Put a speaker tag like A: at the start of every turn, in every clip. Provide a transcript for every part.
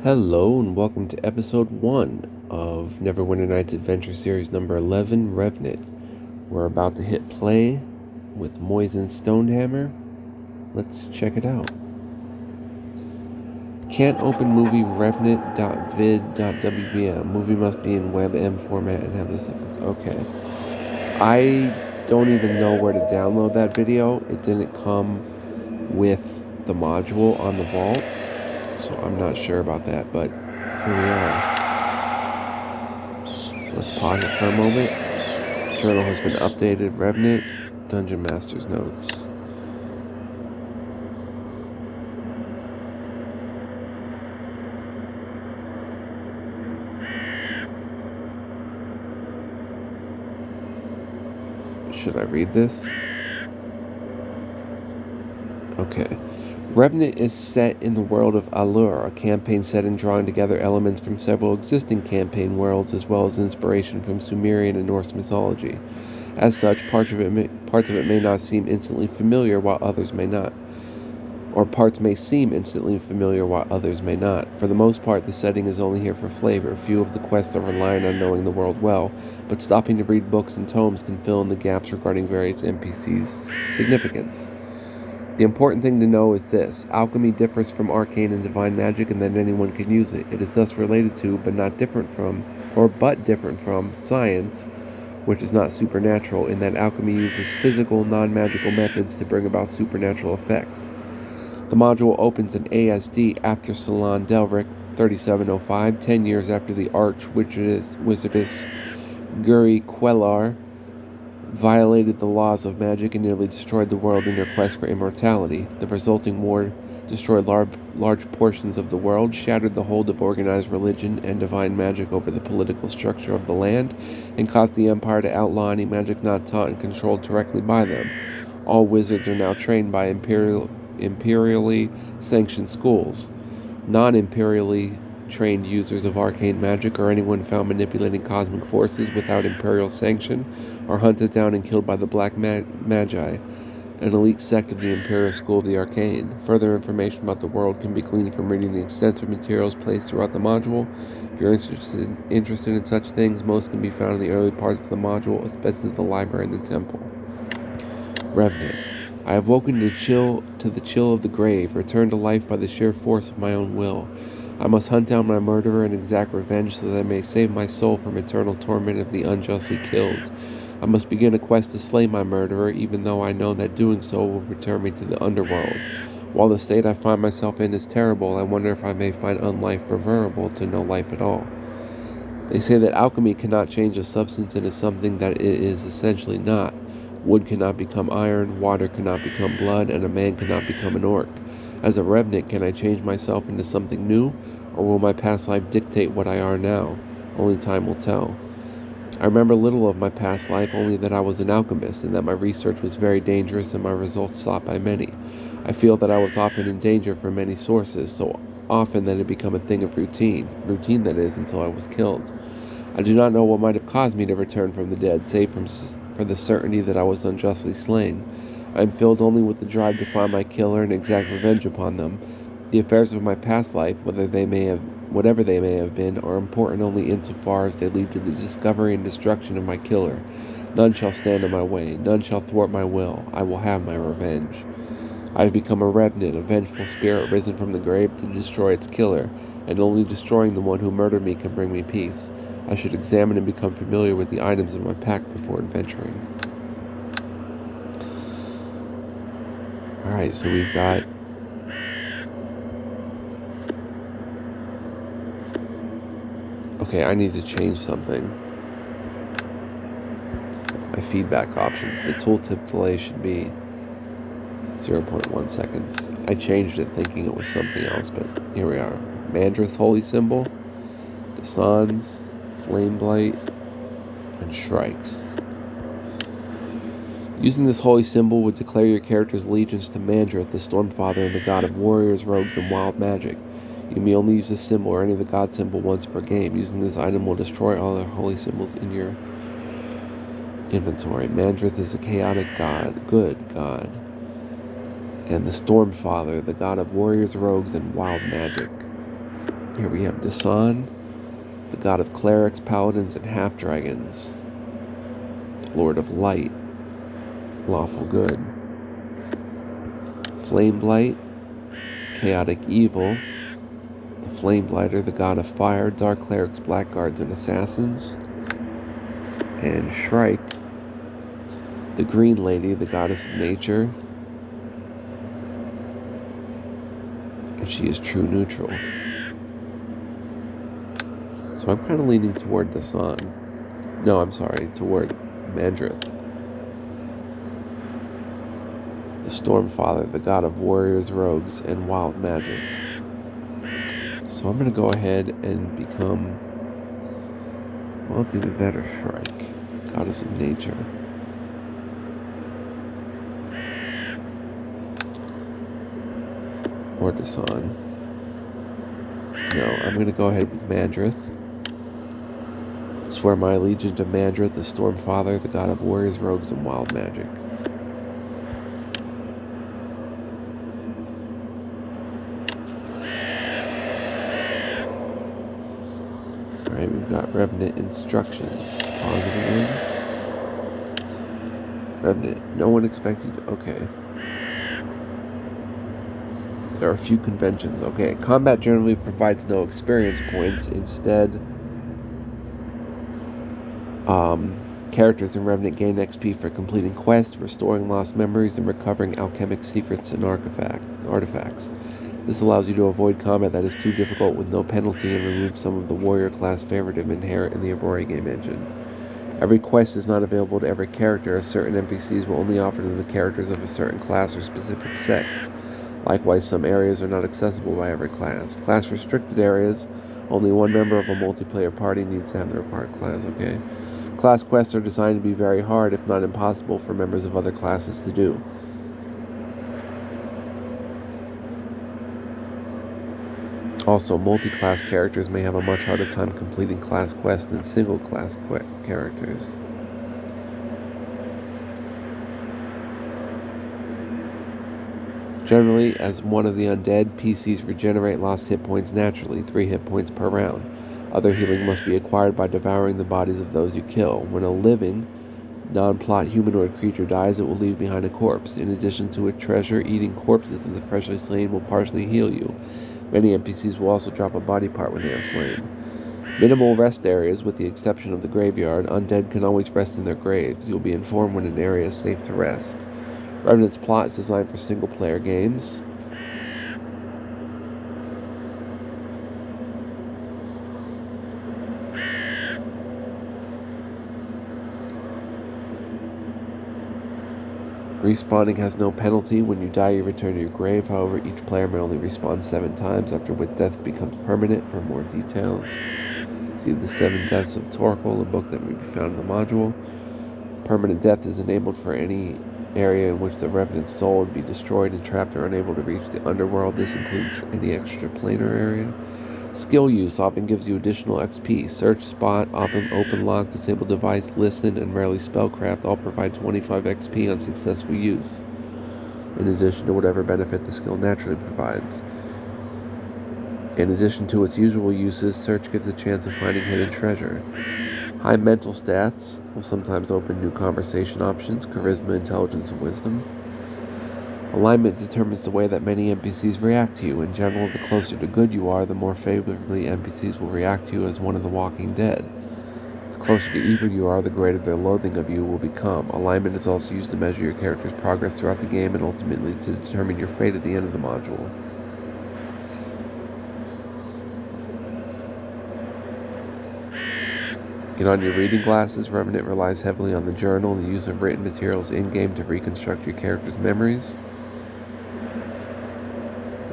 A: Hello and welcome to episode 1 of Neverwinter Nights Adventure Series number 11, Revenant. We're about to hit play with Moisen Stonehammer. Let's check it out. Can't open movie revenant.vid.wbm. Movie must be in WebM format and have this. Okay. I don't even know where to download that video. It didn't come with the module on the vault, so I'm not sure about that, but here we are. Let's pause it for a moment. Journal has been updated. Revenant, Dungeon Master's notes. Should I read this? Okay. Revenant is set in the world of Allure, a campaign setting drawing together elements from several existing campaign worlds as well as inspiration from Sumerian and Norse mythology. As such, parts of it may not seem instantly familiar while others may not. Or parts may seem instantly familiar while others may not. For the most part, the setting is only here for flavor. Few of the quests are relying on knowing the world well, but stopping to read books and tomes can fill in the gaps regarding various NPCs' significance. The important thing to know is this: alchemy differs from arcane and divine magic in that anyone can use it. It is thus related to, but different from, science, which is not supernatural, in that alchemy uses physical, non-magical methods to bring about supernatural effects. The module opens in ASD after Salon Delric 3705, 10 years after the Arch-Wizardess Guri Quellar violated the laws of magic and nearly destroyed the world in her quest for immortality. The resulting war destroyed large portions of the world, shattered the hold of organized religion and divine magic over the political structure of the land, and caused the Empire to outlaw any magic not taught and controlled directly by them. All wizards are now trained by imperially sanctioned schools. Non-imperially trained users of arcane magic or anyone found manipulating cosmic forces without imperial sanction are hunted down and killed by the Black Magi, an elite sect of the Imperial School of the Arcane. Further information about the world can be gleaned from reading the extensive materials placed throughout the module. If you're interested in such things, most can be found in the early parts of the module, especially the library and the temple. Revenant. I have woken to the chill of the grave, returned to life by the sheer force of my own will. I must hunt down my murderer and exact revenge so that I may save my soul from eternal torment of the unjustly killed. I must begin a quest to slay my murderer, even though I know that doing so will return me to the underworld. While the state I find myself in is terrible, I wonder if I may find unlife preferable to no life at all. They say that alchemy cannot change a substance into something that it is essentially not. Wood cannot become iron, water cannot become blood, and a man cannot become an orc. As a revenant, can I change myself into something new, or will my past life dictate what I are now? Only time will tell. I remember little of my past life, only that I was an alchemist, and that my research was very dangerous and my results sought by many. I feel that I was often in danger from many sources, so often that it had become a thing of routine that is, until I was killed. I do not know what might have caused me to return from the dead, save for the certainty that I was unjustly slain. I am filled only with the drive to find my killer and exact revenge upon them. The affairs of my past life, whatever they may have been, are important only insofar as they lead to the discovery and destruction of my killer. None shall stand in my way, none shall thwart my will. I will have my revenge. I have become a revenant, a vengeful spirit risen from the grave to destroy its killer, and only destroying the one who murdered me can bring me peace. I should examine and become familiar with the items in my pack before adventuring. Alright, so we've got okay, I need to change something. My feedback options. The tooltip delay should be 0.1 seconds. I changed it thinking it was something else, but here we are. Mandrith's holy symbol, Dasans, Flame Blight, and Shrikes. Using this holy symbol would declare your character's allegiance to Mandrith, the Stormfather, and the god of warriors, rogues, and wild magic. You may only use this symbol or any of the god symbol once per game. Using this item will destroy all other holy symbols in your inventory. Mandrith is a chaotic god, good god. And the Stormfather, the god of warriors, rogues, and wild magic. Here we have Dasan, the god of clerics, paladins, and half-dragons. Lord of light, lawful good. Flame blight, chaotic evil. The flame blighter, the god of fire, dark clerics, blackguards, and assassins. And Shrike, the green lady, the goddess of nature. And she is true neutral. So I'm kind of leaning toward Dasan. No, I'm sorry, toward Mandrith. The Stormfather, the god of warriors, rogues, and wild magic. So I'm going to go ahead and become, well, it's either that or Shrike, goddess of nature. Or Dasan. No, I'm going to go ahead with Mandrith. Swear my allegiance to Mandrith, the Stormfather, the god of warriors, rogues, and wild magic. Alright, we've got Revenant instructions. Pause it again. Revenant, no one expected. Okay. There are a few conventions. Okay, combat generally provides no experience points. Instead, characters in Revenant gain XP for completing quests, restoring lost memories, and recovering alchemic secrets and artifacts. This allows you to avoid combat that is too difficult with no penalty and removes some of the warrior class favoritism inherent in the Aurora game engine. Every quest is not available to every character, as certain NPCs will only offer to the characters of a certain class or specific sex. Likewise, some areas are not accessible by every class. Class-restricted areas, only one member of a multiplayer party needs to have the required class, okay? Class quests are designed to be very hard, if not impossible, for members of other classes to do. Also, multi-class characters may have a much harder time completing class quests than single-class characters. Generally, as one of the undead, PCs regenerate lost hit points naturally, 3 hit points per round. Other healing must be acquired by devouring the bodies of those you kill. When a living, non-plot humanoid creature dies, it will leave behind a corpse. In addition to a treasure, eating corpses of the freshly slain will partially heal you. Many NPCs will also drop a body part when they are slain. Minimal rest areas, with the exception of the graveyard. Undead can always rest in their graves. You'll be informed when an area is safe to rest. Revenant's plot is designed for single-player games. Respawning has no penalty. When you die, you return to your grave. However, each player may only respawn 7 times, after which death becomes permanent. For more details, see The 7 Deaths of Torquil, a book that may be found in the module. Permanent death is enabled for any area in which the Revenant's soul would be destroyed and trapped or unable to reach the underworld. This includes any extra-planar area. Skill use often gives you additional XP. Search, spot, open lock, disable device, listen, and rarely spellcraft all provide 25 XP on successful use, in addition to whatever benefit the skill naturally provides. In addition to its usual uses, search gives a chance of finding hidden treasure. High mental stats will sometimes open new conversation options, charisma, intelligence, and wisdom. Alignment determines the way that many NPCs react to you. In general, the closer to good you are, the more favorably NPCs will react to you as one of the Walking Dead. The closer to evil you are, the greater their loathing of you will become. Alignment is also used to measure your character's progress throughout the game and ultimately to determine your fate at the end of the module. Get on your reading glasses. Revenant relies heavily on the journal and the use of written materials in-game to reconstruct your character's memories.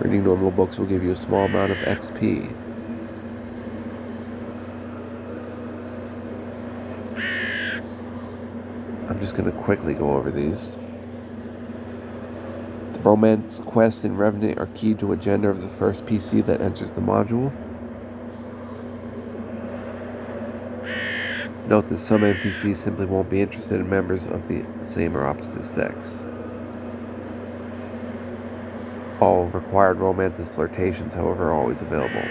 A: Reading normal books will give you a small amount of XP. I'm just going to quickly go over these. The romance quests in Revenant are key to a gender of the first PC that enters the module. Note that some NPCs simply won't be interested in members of the same or opposite sex. All required romances, flirtations, however, are always available.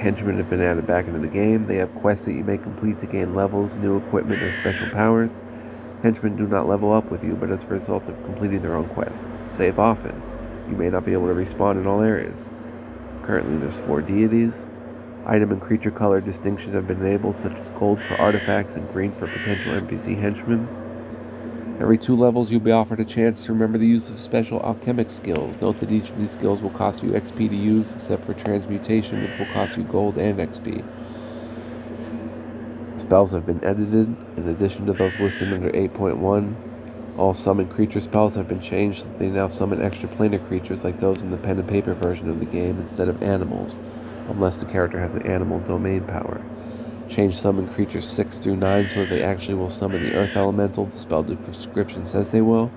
A: henchmen have been added back into the game. They have quests that you may complete to gain levels, new equipment, or special powers. Henchmen do not level up with you, but as a result of completing their own quests. Save often. You may not be able to respawn in all areas. Currently there's 4 deities. Item and creature color distinction have been enabled, such as gold for artifacts and green for potential NPC henchmen. Every 2 levels you'll be offered a chance to remember the use of special alchemic skills. Note that each of these skills will cost you XP to use, except for transmutation, which will cost you gold and XP. Spells have been edited. In addition to those listed under 8.1, all summon creature spells have been changed so that they now summon extraplanar creatures like those in the pen and paper version of the game instead of animals, unless the character has an animal domain power. Change summon creatures 6 through 9 so that they actually will summon the Earth Elemental. The spell description says they will.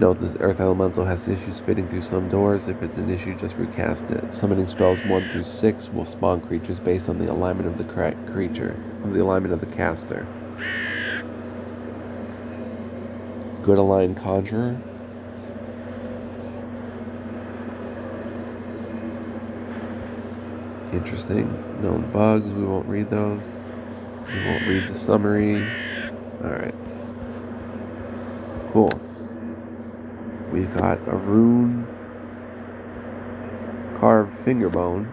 A: Note the Earth Elemental has issues fitting through some doors. If it's an issue, just recast it. Summoning spells 1 through 6 will spawn creatures based on the alignment of the creature, the alignment of the caster. Good aligned conjurer. Interesting. Known bugs, we won't read those. We won't read the summary. Alright. Cool. We've got a rune carved finger bone.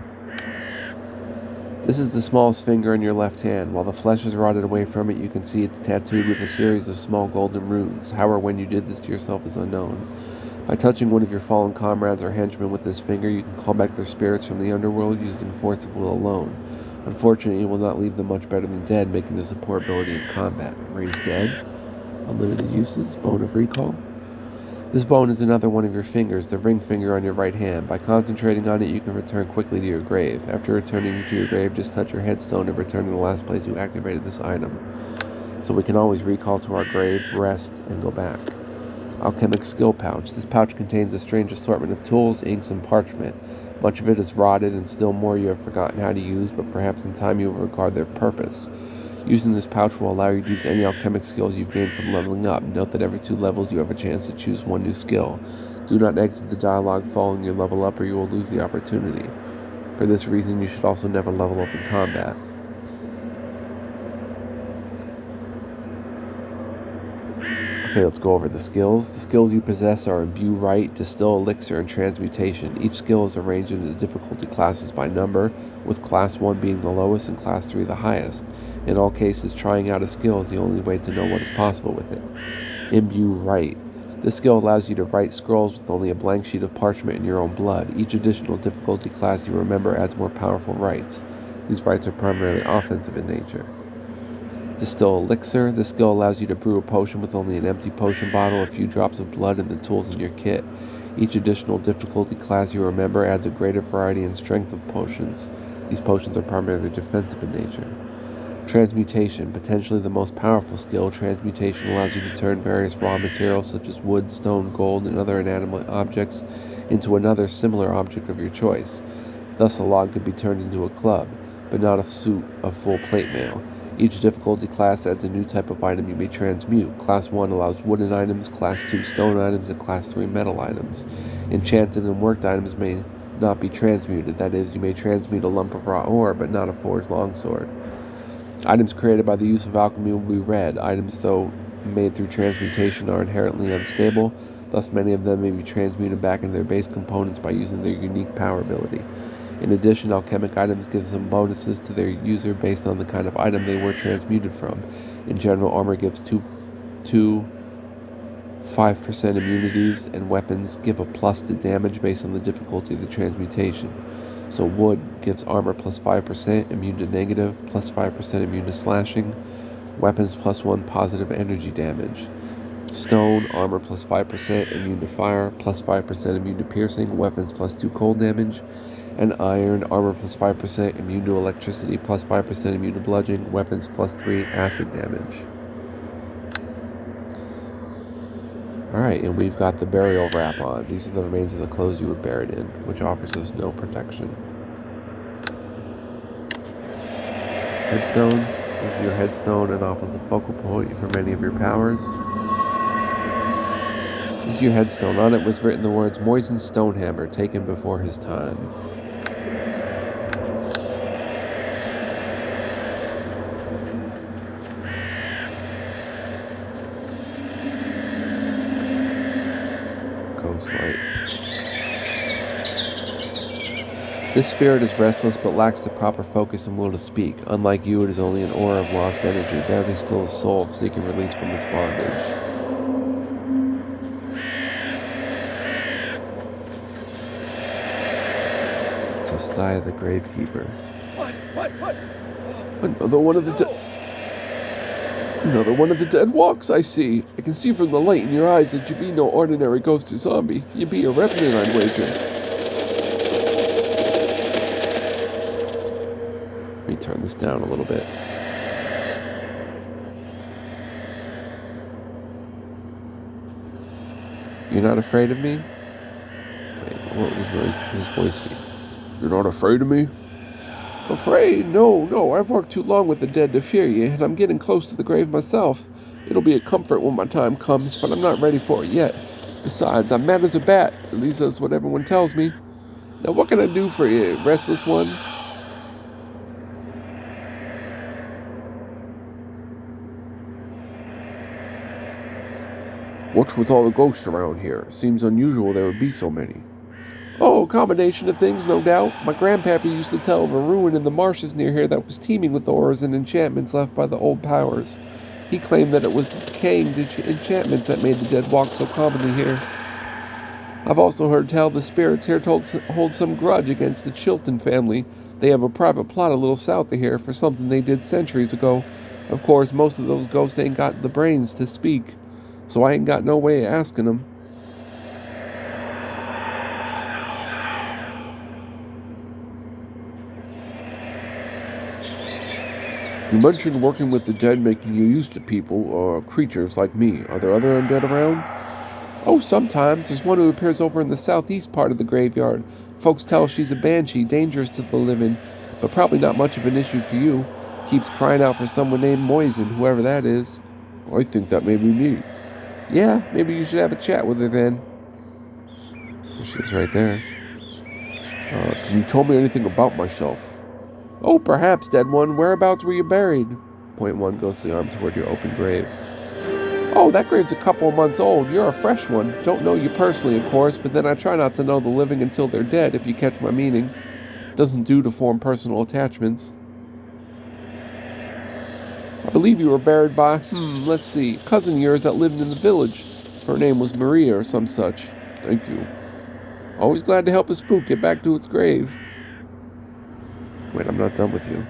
A: This is the smallest finger in your left hand. While the flesh is rotted away from it, you can see it's tattooed with a series of small golden runes. How or when you did this to yourself is unknown. By touching one of your fallen comrades or henchmen with this finger, you can call back their spirits from the underworld using force of will alone. Unfortunately, it will not leave them much better than dead, making this a poor ability in combat. Raise dead. Unlimited uses. Bone of recall. This bone is another one of your fingers, the ring finger on your right hand. By concentrating on it, you can return quickly to your grave. After returning to your grave, just touch your headstone and return to the last place you activated this item. So we can always recall to our grave, rest, and go back. Alchemic skill pouch. This pouch contains a strange assortment of tools, inks, and parchment. Much of it is rotted, and still more you have forgotten how to use, but perhaps in time you will regard their purpose. Using this pouch will allow you to use any alchemic skills you've gained from leveling up. Note that every 2 levels you have a chance to choose 1 new skill. Do not exit the dialogue following your level up or you will lose the opportunity. For this reason, you should also never level up in combat. Okay, let's go over the skills. The skills you possess are Imbue Right, Distill Elixir, and Transmutation. Each skill is arranged into difficulty classes by number, with Class 1 being the lowest and Class 3 the highest. In all cases, trying out a skill is the only way to know what is possible with it. Imbue Right. This skill allows you to write scrolls with only a blank sheet of parchment in your own blood. Each additional difficulty class you remember adds more powerful rights. These rights are primarily offensive in nature. Distill Elixir. This skill allows you to brew a potion with only an empty potion bottle, a few drops of blood, and the tools in your kit. Each additional difficulty class you remember adds a greater variety and strength of potions. These potions are primarily defensive in nature. Transmutation. Potentially the most powerful skill, transmutation allows you to turn various raw materials such as wood, stone, gold, and other inanimate objects into another similar object of your choice. Thus a log could be turned into a club, but not a suit of full plate mail. Each difficulty class adds a new type of item you may transmute. Class 1 allows wooden items, Class 2 stone items, and Class 3 metal items. Enchanted and worked items may not be transmuted. That is, you may transmute a lump of raw ore, but not a forged longsword. Items created by the use of alchemy will be red. Items, though made through transmutation, are inherently unstable. Thus, many of them may be transmuted back into their base components by using their unique power ability. In addition, alchemic items give some bonuses to their user based on the kind of item they were transmuted from. In general, armor gives 5% immunities, and weapons give a plus to damage based on the difficulty of the transmutation. So wood gives armor plus 5%, immune to negative, plus 5% immune to slashing, weapons plus 1 positive energy damage. Stone, armor plus 5%, immune to fire, plus 5% immune to piercing, weapons plus 2 cold damage. And iron, armor plus 5%, immune to electricity, plus 5% immune to bludgeoning, weapons plus 3 acid damage. Alright, and we've got the burial wrap on. These are the remains of the clothes you were buried in, which offers us no protection. Headstone. This is your headstone and offers a focal point for many of your powers. This is your headstone. On it was written the words, Moisen's Stonehammer, taken before his time. ghost light. This spirit is restless but lacks the proper focus and will to speak. Unlike you, it is only an aura of lost energy, barely still a soul seeking release from its bondage. Josiah the Gravekeeper.
B: What?
A: Another one of the dead walks, I see. I can see from the light in your eyes that you be no ordinary ghost or zombie. You be a revenant, I'd wager. Let me turn this down a little bit. You're not afraid of me? Wait, what was his voice? You're not afraid of me? Afraid? No. I've worked too long with the dead to fear you, and I'm getting close to the grave myself. It'll be a comfort when my time comes, but I'm not ready for it yet. Besides, I'm mad as a bat. At least that's what everyone tells me. Now what can I do for you, restless one? What's with all the ghosts around here? Seems unusual there would be so many. Oh, a combination of things, no doubt. My grandpappy used to tell of a ruin in the marshes near here that was teeming with auras and enchantments left by the old powers. He claimed that it was the decaying enchantments that made the dead walk so commonly here. I've also heard tell the spirits here hold some grudge against the Chilton family. They have a private plot a little south of here for something they did centuries ago. Of course, most of those ghosts ain't got the brains to speak, so I ain't got no way of asking them. You mentioned working with the dead making you used to people or creatures like me. Are there other undead around? Oh, sometimes. There's one who appears over in the southeast part of the graveyard. Folks tell she's a banshee, dangerous to the living, but probably not much of an issue for you. Keeps crying out for someone named Moisen, whoever that is. I think that may be me. Yeah, maybe you should have a chat with her then. She's right there. Can you tell me anything about myself? Oh, perhaps, dead one. Whereabouts were you buried? Point one, ghostly arm toward your open grave. Oh, that grave's a couple of months old. You're a fresh one. Don't know you personally, of course, but then I try not to know the living until they're dead, if you catch my meaning. Doesn't do to form personal attachments. I believe you were buried by, let's see, a cousin of yours that lived in the village. Her name was Maria or some such. Thank you. Always glad to help a spook get back to its grave. Wait, I'm not done with you.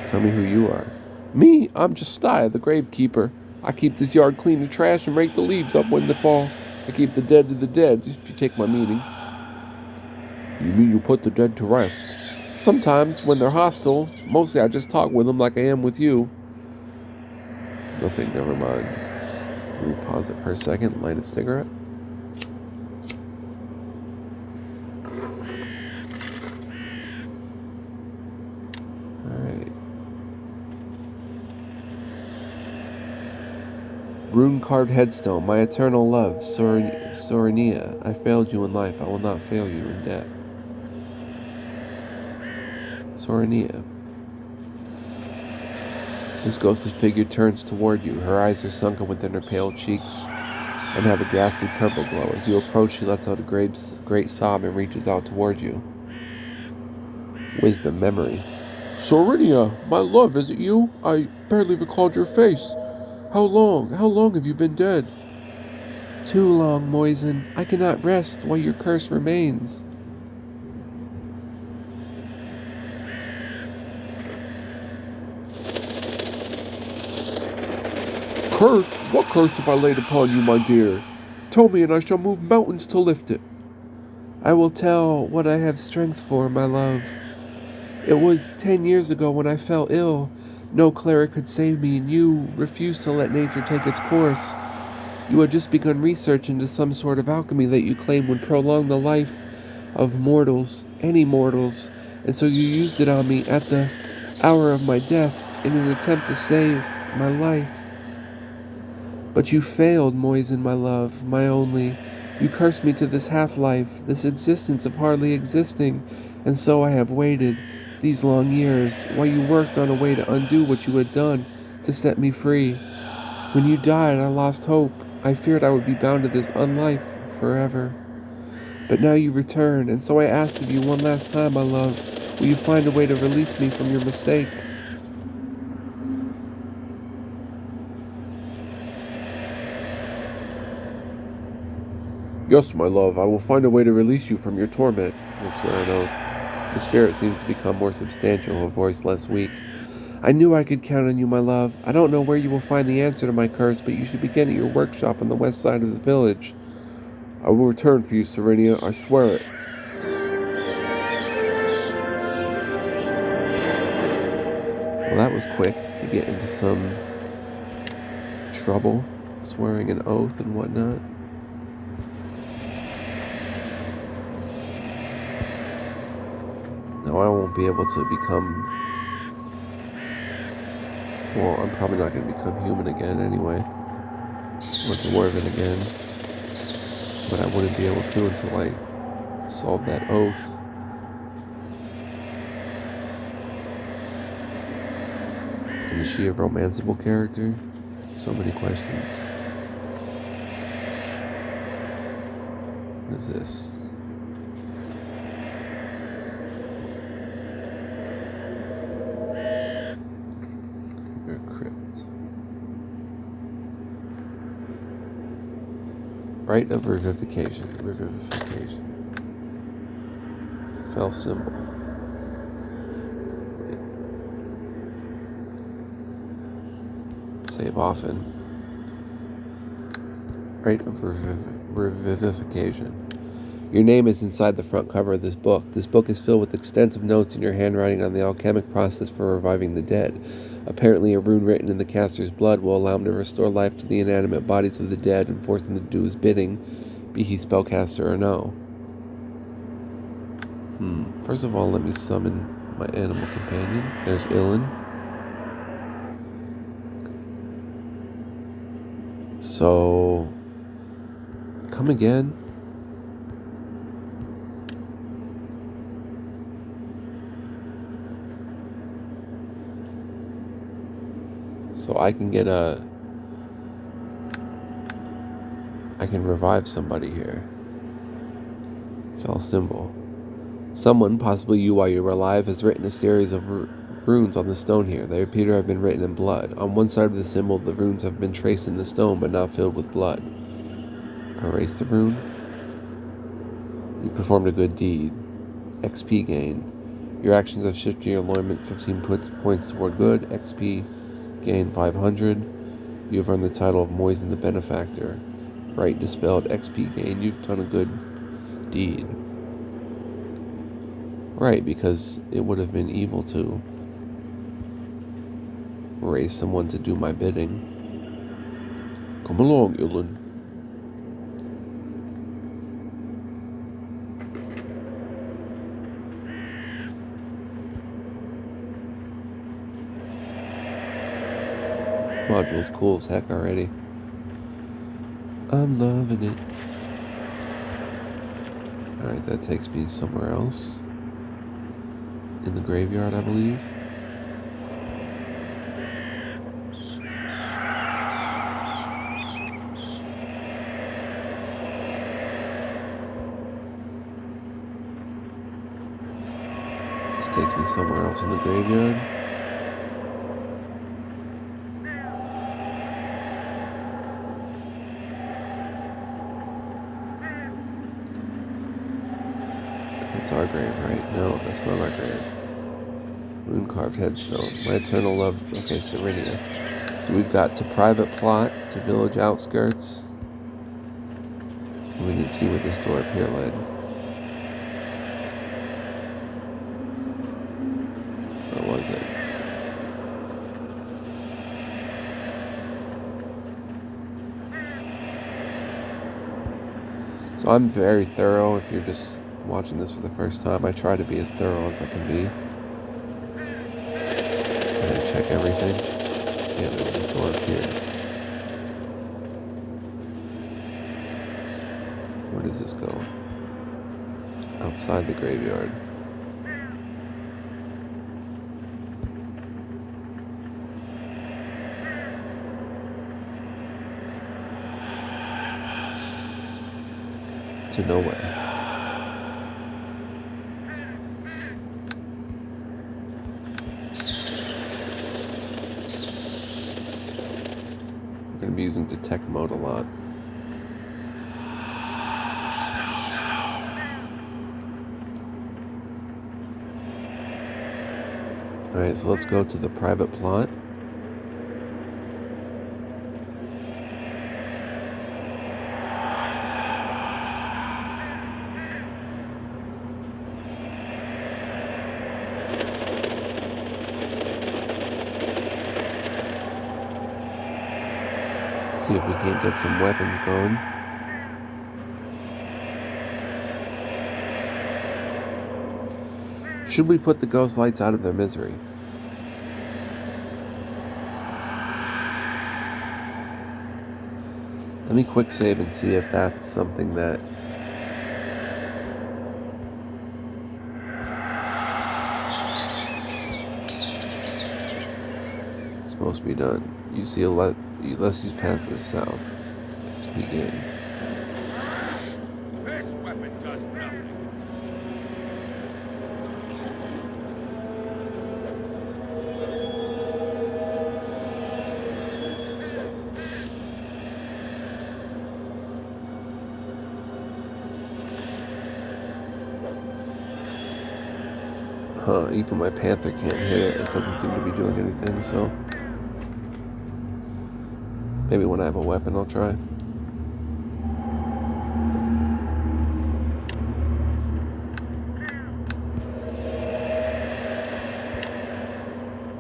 A: Tell me who you are. Me? I'm Josiah, the Gravekeeper. I keep this yard clean of trash and rake the leaves up when they fall. I keep the dead to the dead, if you take my meaning. You mean you put the dead to rest? Sometimes, when they're hostile. Mostly I just talk with them like I am with you. Nothing, never mind. Let me pause it for a second, light a cigarette. Rune-carved headstone, my eternal love, Sorania. I failed you in life, I will not fail you in death. Sorania. This ghostly figure turns toward you. Her eyes are sunken within her pale cheeks and have a ghastly purple glow. As you approach, she lets out a great sob and reaches out toward you. Wisdom, memory. Sorania, my love, is it you? I barely recalled your face. How long have you been dead? Too long, Moisen. I cannot rest while your curse remains. Curse? What curse have I laid upon you, my dear? Tell me, and I shall move mountains to lift it. I will tell what I have strength for, my love. It was 10 years ago when I fell ill. No cleric could save me, and you refused to let nature take its course. You had just begun research into some sort of alchemy that you claimed would prolong the life of mortals, any mortals, and so you used it on me at the hour of my death in an attempt to save my life. But you failed, Moisen, my love, my only. You cursed me to this half-life, this existence of hardly existing, and so I have waited these long years, while you worked on a way to undo what you had done, to set me free. When you died, I lost hope. I feared I would be bound to this unlife forever. But now you return, and so I ask of you one last time, my love, will you find a way to release me from your mistake? Yes, my love, I will find a way to release you from your torment. I swear an oath. The spirit seems to become more substantial, her voice less weak. I knew I could count on you, my love. I don't know where you will find the answer to my curse, but you should begin at your workshop on the west side of the village. I will return for you, Serenia, I swear it. Well, that was quick to get into some trouble, swearing an oath and whatnot. Now I won't be able to become... Well, I'm probably not going to become human again anyway. Or dwarven again. But I wouldn't be able to until I solved that oath. And is she a romanceable character? So many questions. What is this? Your crypt. Rite of revivification. Revivification. Fell symbol. Save often. Rite of revivification. Your name is inside the front cover of this book. This book is filled with extensive notes in your handwriting on the alchemic process for reviving the dead. Apparently, a rune written in the caster's blood will allow him to restore life to the inanimate bodies of the dead and force them to do his bidding, be he spellcaster or no. First of all, let me summon my animal companion. There's Ilan. So, come again. So I can get I can revive somebody here. Fell symbol. Someone, possibly you while you were alive, has written a series of runes on the stone here. They appear to have been written in blood. On one side of the symbol, the runes have been traced in the stone, but not filled with blood. Erase the rune. You performed a good deed. XP gain. Your actions have shifted your alignment 15 points toward good. XP gain 500. You have earned the title of Moisen the Benefactor. Right dispelled. XP gain. You've done a good deed. Right, because it would have been evil to raise someone to do my bidding. Come along, Ilan. This module's cool as heck already. I'm loving it. Alright, that takes me somewhere else. In the graveyard, I believe. This takes me somewhere else in the graveyard. That's our grave, right? No, that's not our grave. Rune carved headstone. My eternal love. Okay, Serenia. So we've got to private plot, to village outskirts. We need to see where this door up here led. Where was it? So I'm very thorough. If you're just watching this for the first time, I try to be as thorough as I can be. Check everything. Yeah, there was a door up here. Where does this go? Outside the graveyard. to nowhere. We're going to be using detect mode a lot. Alright, so let's go to the private plot. See if we can't get some weapons going. Should we put the ghost lights out of their misery? Let me quick save and see if that's something that is supposed to be done. You see let's use path to the south. Let's begin.
B: This weapon does nothing.
A: Huh, even my panther can't hit it. It doesn't seem to be doing anything, so maybe when I have a weapon I'll try.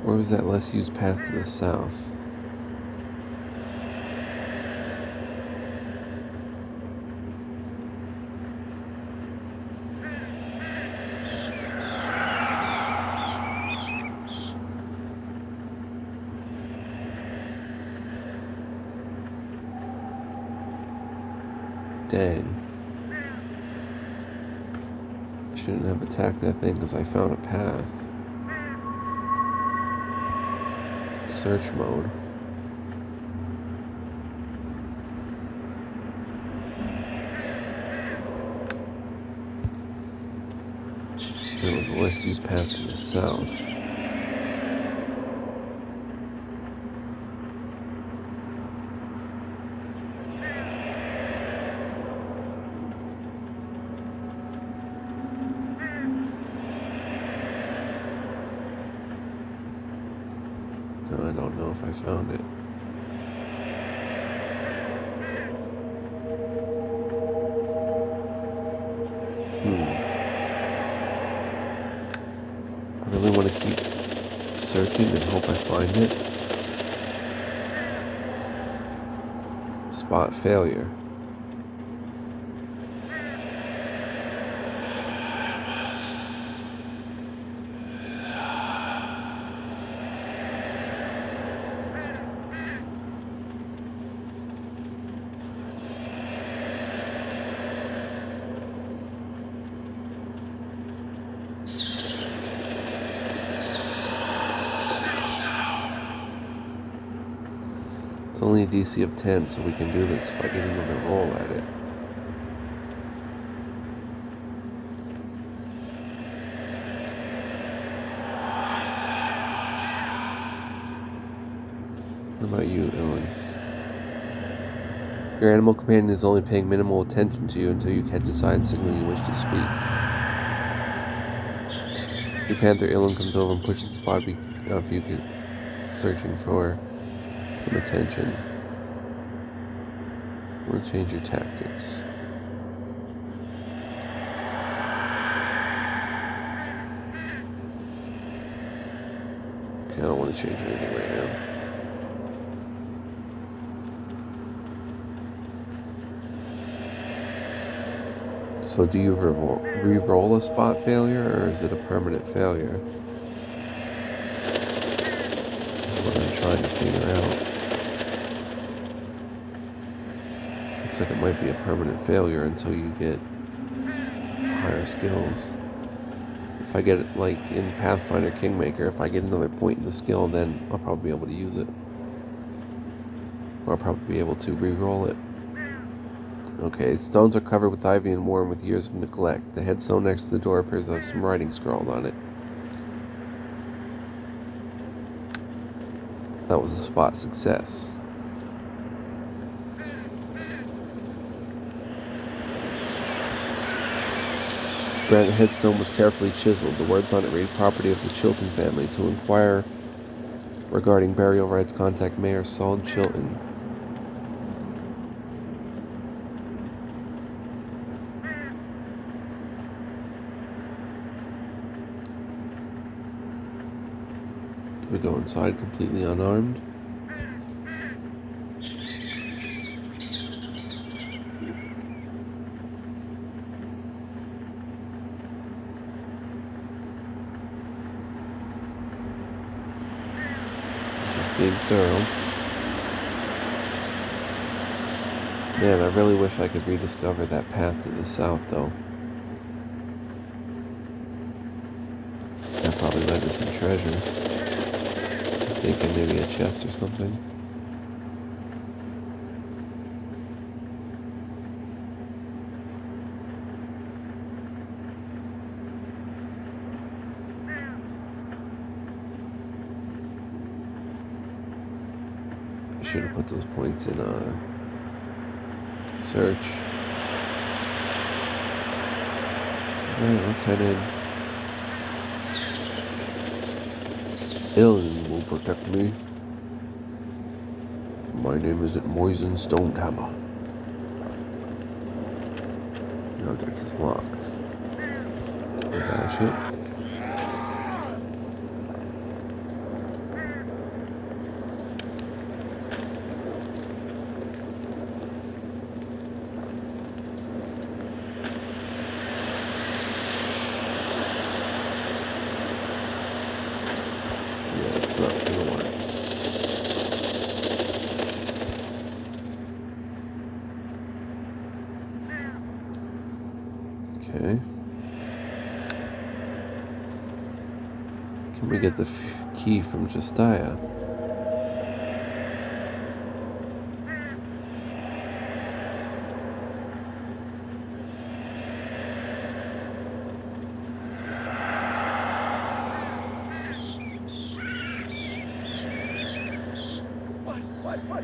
A: Where was that less used path to the south? Dang. I shouldn't have attacked that thing because I found a path. Search mode. There was a less used path to the south. No, I don't know if I found it. I really want to keep searching and hope I find it. Spot failure. It's only a DC of 10, so we can do this if I get another roll at it. What about you, Ellen? Your animal companion is only paying minimal attention to you until you catch a sign signal you wish to speak. Your panther, Ellen, comes over and pushes the body of you, searching for some attention. I'm going to change your tactics. Okay, I don't want to change anything right now. So do you re-roll a spot failure, or is it a permanent failure? That's what I'm trying to figure out. Looks like it might be a permanent failure until you get higher skills. If I get it, like in Pathfinder Kingmaker, if I get another point in the skill, then I'll probably be able to use it. Or I'll probably be able to re-roll it. Okay, stones are covered with ivy and worn with years of neglect. The headstone next to the door appears to have some writing scrawled on it. That was a spot success. Granite headstone was carefully chiseled. The words on it read, "Property of the Chilton family. To inquire regarding burial rights, contact Mayor Saul Chilton." We go inside completely unarmed. Just being thorough. Man, I really wish I could rediscover that path to the south, though. That probably led to some treasure. I'm thinking maybe a chest or something. I should have put those points in search. Alright, let's head in. Alien will protect me. My name isn't Moisen Stonehammer. The object is locked. Bash it. Yeah, it's not gonna work. Okay. Can we get the key from Justiah?
B: What?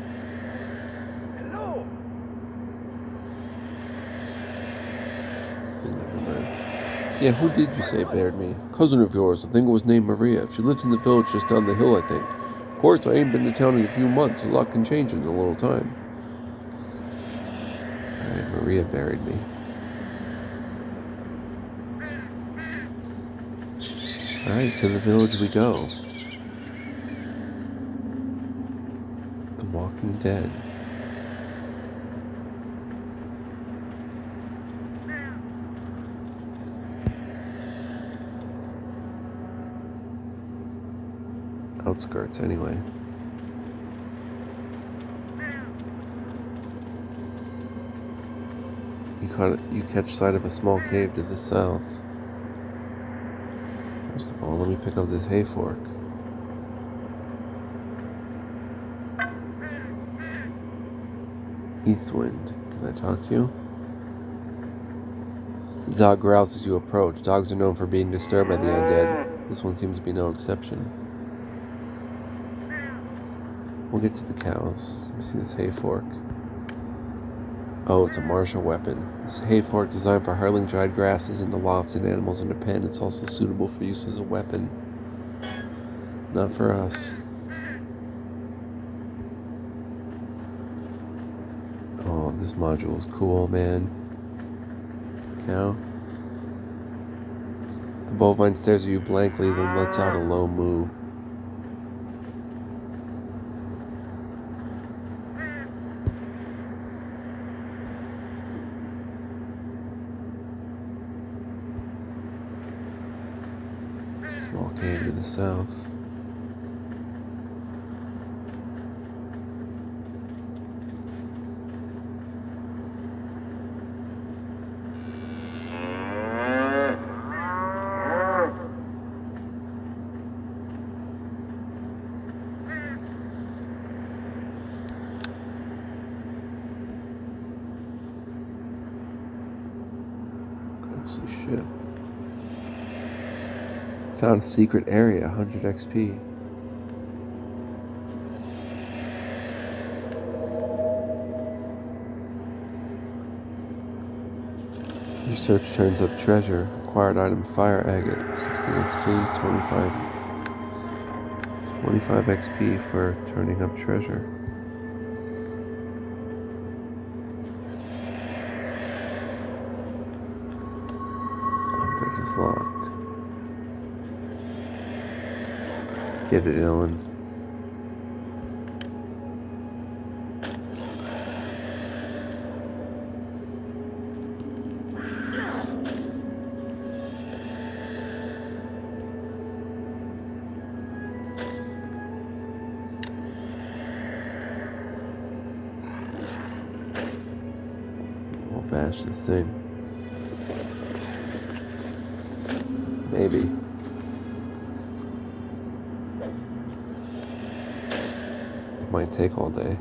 B: Hello?
A: Yeah, who did you say bared me? Cousin of yours. I think it was named Maria. She lives in the village just down the hill, I think. Of course, I ain't been to town in a few months. A lot can change in a little time. Alright, Maria buried me. Alright, to the village we go. The Walking Dead. Outskirts, anyway. You catch sight of a small cave to the south. First of all, let me pick up this hay fork. Eastwind, can I talk to you? The dog growls as you approach. Dogs are known for being disturbed by the undead. This one seems to be no exception. We'll get to the cows. Let me see this hay fork. Oh, it's a martial weapon. This hay fork designed for hurling dried grasses into lofts and animals in a pen. It's also suitable for use as a weapon. Not for us. Oh, this module is cool, man. Cow. The bovine stares at you blankly, then lets out a low moo. Small cave to the south. ship. Found a secret area, 100 XP. Research turns up treasure. Acquired item fire agate, 16 XP, 25 XP for turning up treasure. Object is locked. Get it, Ellen. We'll bash this thing. Maybe. It might take all day.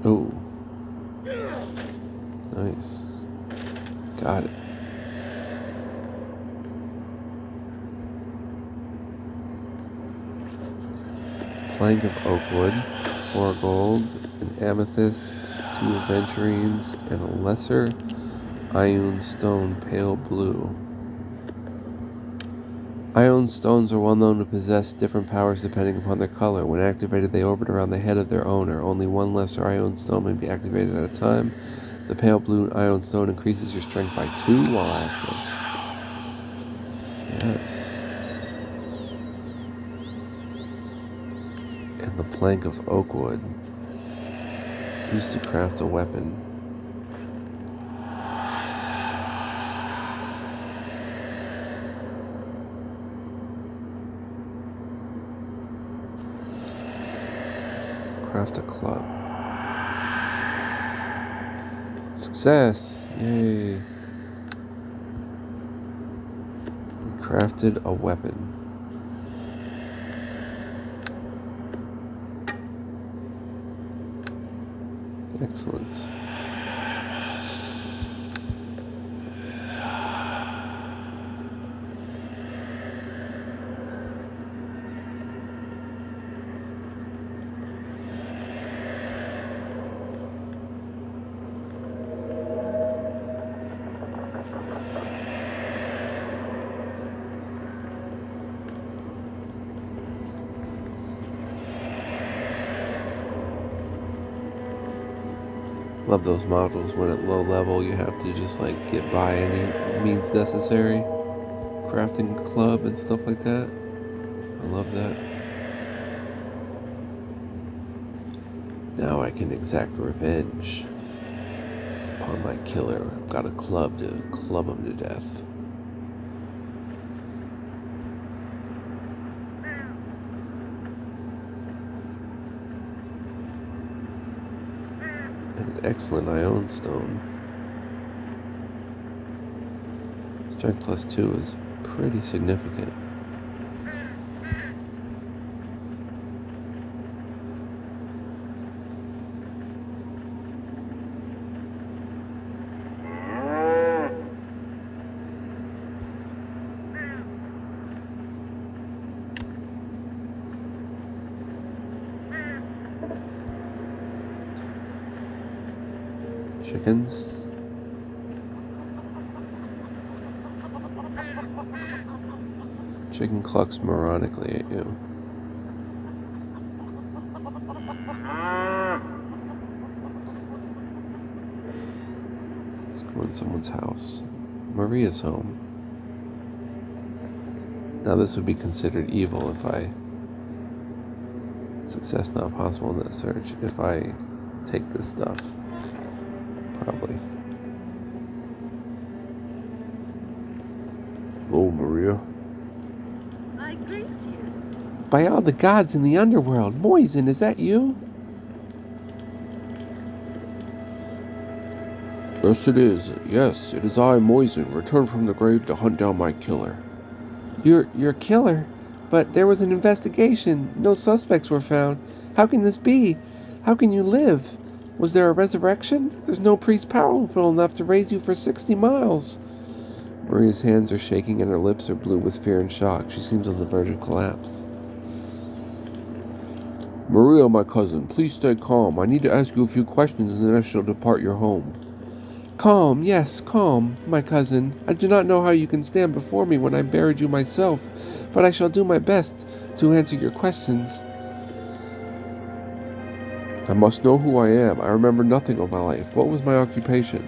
A: Oh. Nice. Got it. Plank of oak wood, 4 gold, an amethyst, 2 aventurines, and a lesser ion stone, pale blue. Ion stones are well known to possess different powers depending upon their color. When activated, they orbit around the head of their owner. Only one lesser ion stone may be activated at a time. The pale blue ion stone increases your strength by 2 while active. Yes. And the plank of oak wood, used to craft a weapon. Craft a club. Success! Yay! We crafted a weapon. Excellent. Love those modules when at low level you have to just like get by any means necessary. Crafting club and stuff like that. I love that. Now I can exact revenge upon my killer. I've got a club to club him to death. An excellent ion stone. Strength plus 2 is pretty significant. Chickens. Chicken clucks moronically at you. Let's go in someone's house. Maria's home. Now this would be considered evil if I... Success not possible in that search. If I take this stuff. Probably. Oh, Maria.
C: I greet you.
A: By all the gods in the underworld, Moisen, is that you?
D: Yes, it is. Yes, it is I, Moisen, returned from the grave to hunt down my killer.
A: You're a killer, but there was an investigation. No suspects were found. How can this be? How can you live? Was there a resurrection? There's no priest powerful enough to raise you for 60 miles. Maria's hands are shaking and her lips are blue with fear and shock. She seems on the verge of collapse. Maria, my cousin, please stay calm. I need to ask you a few questions and then I shall depart your home. Calm, yes, calm, my cousin. I do not know how you can stand before me when I buried you myself, but I shall do my best to answer your questions. I must know who I am. I remember nothing of my life. What was my occupation?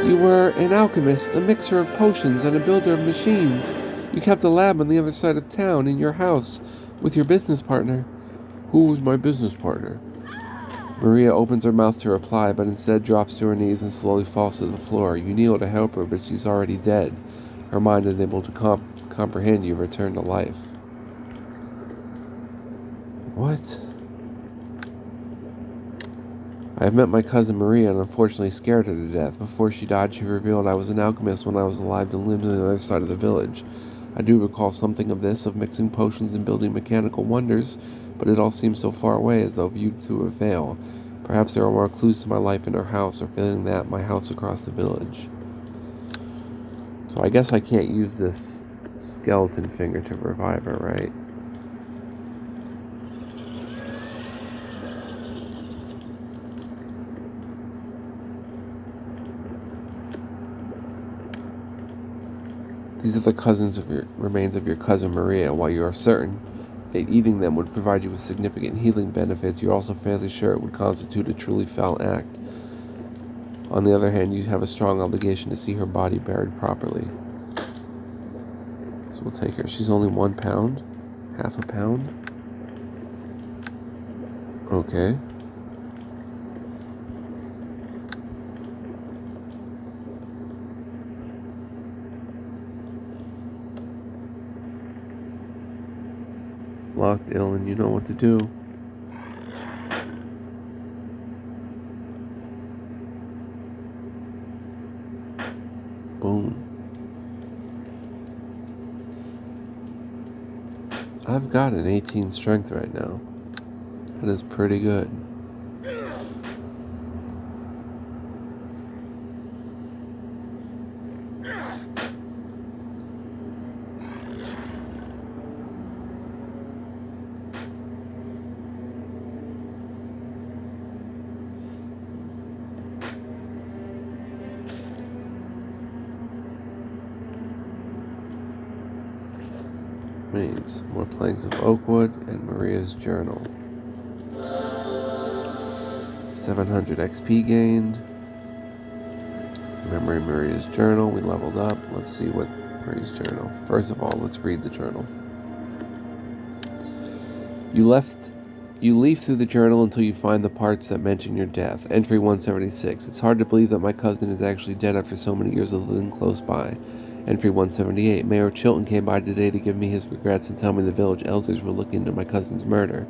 A: You were an alchemist, a mixer of potions, and a builder of machines. You kept a lab on the other side of town in your house with your business partner. Who was my business partner? Maria opens her mouth to reply, but instead drops to her knees and slowly falls to the floor. You kneel to help her, but she's already dead. Her mind unable to comprehend you return to life. What? I have met my cousin Maria and unfortunately scared her to death. Before she died, she revealed I was an alchemist when I was alive and lived on the other side of the village. I do recall something of this, of mixing potions and building mechanical wonders, but it all seems so far away as though viewed through a veil. Perhaps there are more clues to my life in her house, or failing that, my house across the village. So I guess I can't use this skeleton finger to revive her, right? These are the remains of your cousin Maria. While you are certain that eating them would provide you with significant healing benefits, you're also fairly sure it would constitute a truly foul act. On the other hand, you have a strong obligation to see her body buried properly. So we'll take her. She's only 1 pound? Half a pound? Okay. Locked, ill, and you know what to do. Boom. I've got an 18 strength right now. That is pretty good. Means more planks of oakwood and Maria's journal. 700 XP gained. Memory Maria's journal. We leveled up. Let's see what Maria's journal. First of all, let's read the journal. You leaf through the journal until you find the parts that mention your death. Entry 176. It's hard to believe that my cousin is actually dead after so many years of living close by. Entry 178. Mayor Chilton came by today to give me his regrets and tell me the village elders were looking into my cousin's murder.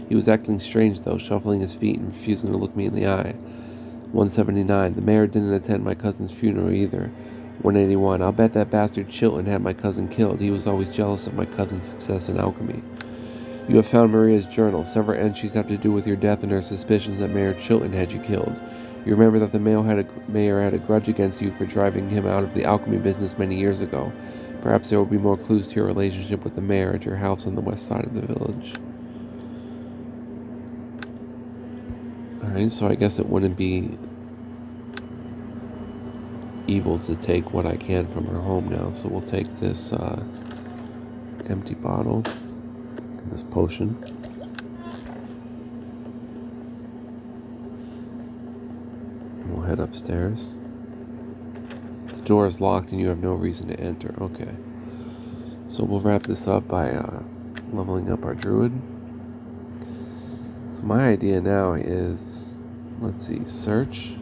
A: He was acting strange, though, shuffling his feet and refusing to look me in the eye. 179. The mayor didn't attend my cousin's funeral either. 181. I'll bet that bastard Chilton had my cousin killed. He was always jealous of my cousin's success in alchemy. You have found Maria's journal. Several entries have to do with your death and her suspicions that Mayor Chilton had you killed. You remember that the mayor had a grudge against you for driving him out of the alchemy business many years ago. Perhaps there will be more clues to your relationship with the mayor at your house on the west side of the village. Alright, so I guess it wouldn't be evil to take what I can from her home now. So we'll take this empty bottle and this potion. And we'll head upstairs. The door is locked and you have no reason to enter. Okay. So we'll wrap this up by leveling up our druid. So my idea now is, let's see, search.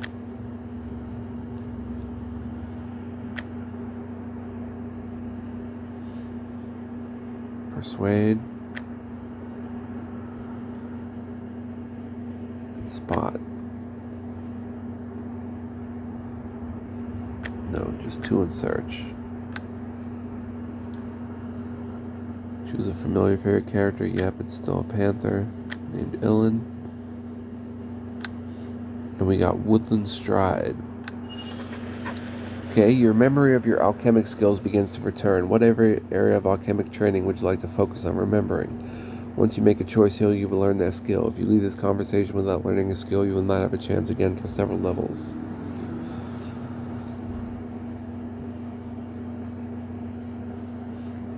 A: Persuade. And spot. No, just 2 in search. Choose a familiar favorite character. Yep, it's still a panther named Ilan. And we got Woodland Stride. Okay, your memory of your alchemic skills begins to return. What area of alchemic training would you like to focus on remembering? Once you make a choice here, you will learn that skill. If you leave this conversation without learning a skill, you will not have a chance again for several levels.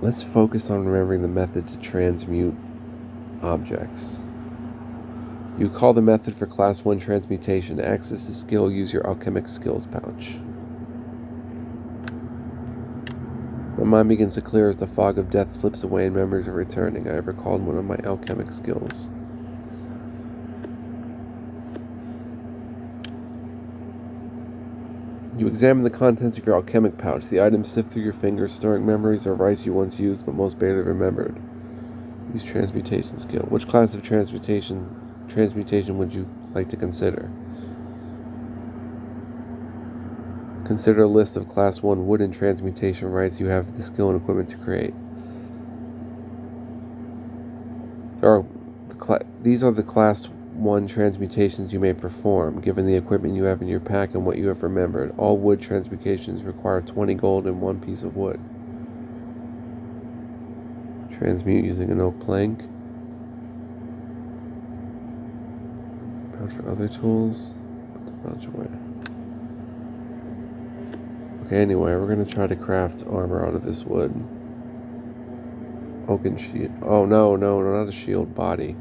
A: Let's focus on remembering the method to transmute objects. You call the method for Class 1 transmutation. To access the skill, use your alchemic skills pouch. My mind begins to clear as the fog of death slips away and memories are returning. I have recalled one of my alchemic skills. You examine the contents of your alchemic pouch. The items sift through your fingers, storing memories or rites you once used but most barely remembered. Use transmutation skill. Which class of transmutation would you like to consider? Consider a list of Class 1 wooden transmutation rites you have the skill and equipment to create. These are the Class 1 transmutations you may perform, given the equipment you have in your pack and what you have remembered. All wood transmutations require 20 gold and 1 piece of wood. Transmute using an oak plank. Pouch for other tools. Put the pouch away. Okay, anyway, we're going to try to craft armor out of this wood. Oaken shield. Oh, no, not a shield body.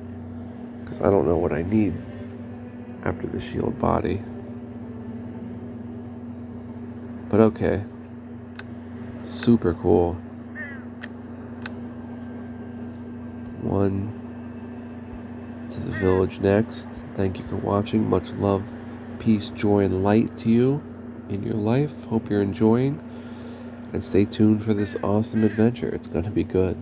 A: Because I don't know what I need after the shield body. But okay. Super cool. One to the village next. Thank you for watching. Much love, peace, joy, and light to you in your life. Hope you're enjoying. And stay tuned for this awesome adventure. It's going to be good.